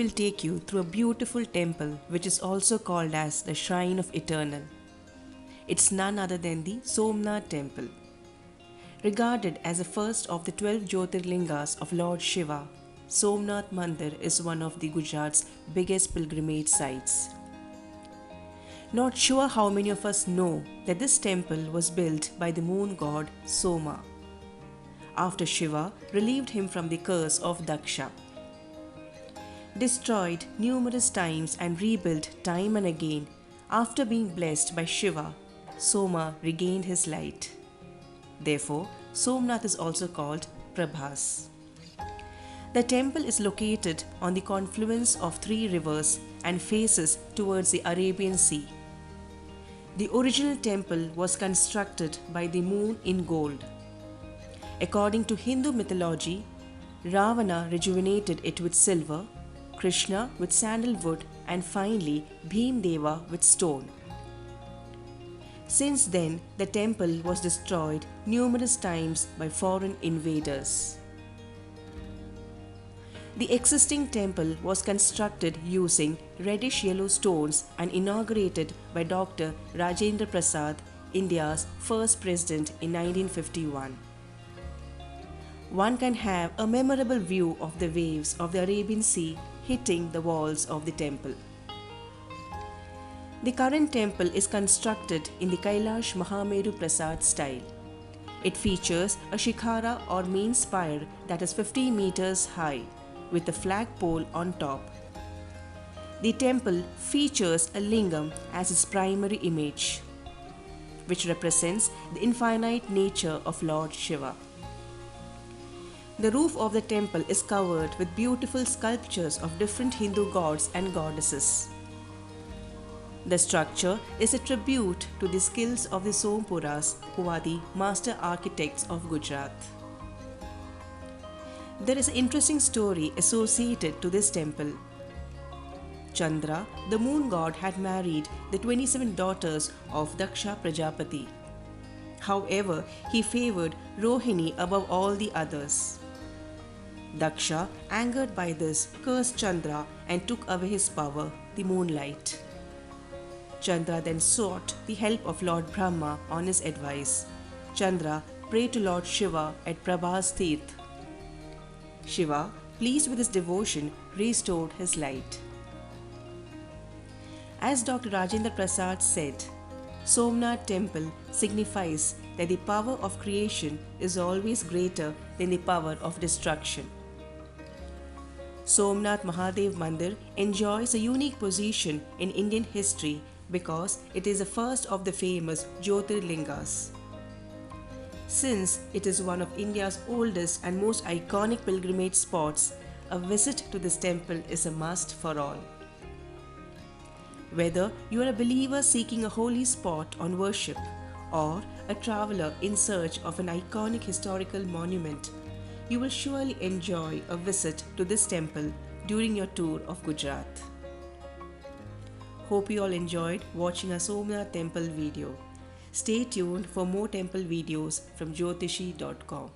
will take you through a beautiful temple which is also called as the Shrine of Eternal. It's none other than the Somnath Temple. Regarded as the first of the 12 Jyotirlingas of Lord Shiva, Somnath Mandir is one of the Gujarat's biggest pilgrimage sites. Not sure how many of us know that this temple was built by the moon god Soma, after Shiva relieved him from the curse of Daksha. Destroyed numerous times and rebuilt time and again, after being blessed by Shiva, Soma regained his light. Therefore, Somnath is also called Prabhas. The temple is located on the confluence of 3 rivers and faces towards the Arabian Sea. The original temple was constructed by the moon in gold. According to Hindu mythology, Ravana rejuvenated it with silver, Krishna with sandalwood, and finally Bhimdeva with stone. Since then, the temple was destroyed numerous times by foreign invaders. The existing temple was constructed using reddish-yellow stones and inaugurated by Dr. Rajendra Prasad, India's first president in 1951. One can have a memorable view of the waves of the Arabian Sea hitting the walls of the temple. The current temple is constructed in the Kailash Mahameru Prasad style. It features a shikhara or main spire that is 50 meters high, with a flagpole on top. The temple features a lingam as its primary image, which represents the infinite nature of Lord Shiva. The roof of the temple is covered with beautiful sculptures of different Hindu gods and goddesses. The structure is a tribute to the skills of the Sompuras, who are the master architects of Gujarat. There is an interesting story associated to this temple. Chandra, the moon god, had married the 27 daughters of Daksha Prajapati. However, he favored Rohini above all the others. Daksha, angered by this, cursed Chandra and took away his power, the moonlight. Chandra then sought the help of Lord Brahma on his advice. Chandra prayed to Lord Shiva at Prabhas Tirth. Shiva, pleased with his devotion, restored his light. As Dr. Rajendra Prasad said, Somnath Temple signifies that the power of creation is always greater than the power of destruction. Somnath Mahadev Mandir enjoys a unique position in Indian history because it is the first of the famous Jyotirlingas. Since it is one of India's oldest and most iconic pilgrimage spots, a visit to this temple is a must for all. Whether you are a believer seeking a holy spot on worship or a traveler in search of an iconic historical monument, you will surely enjoy a visit to this temple during your tour of Gujarat. Hope you all enjoyed watching our Somnath Temple video. Stay tuned for more temple videos from jyotishi.com.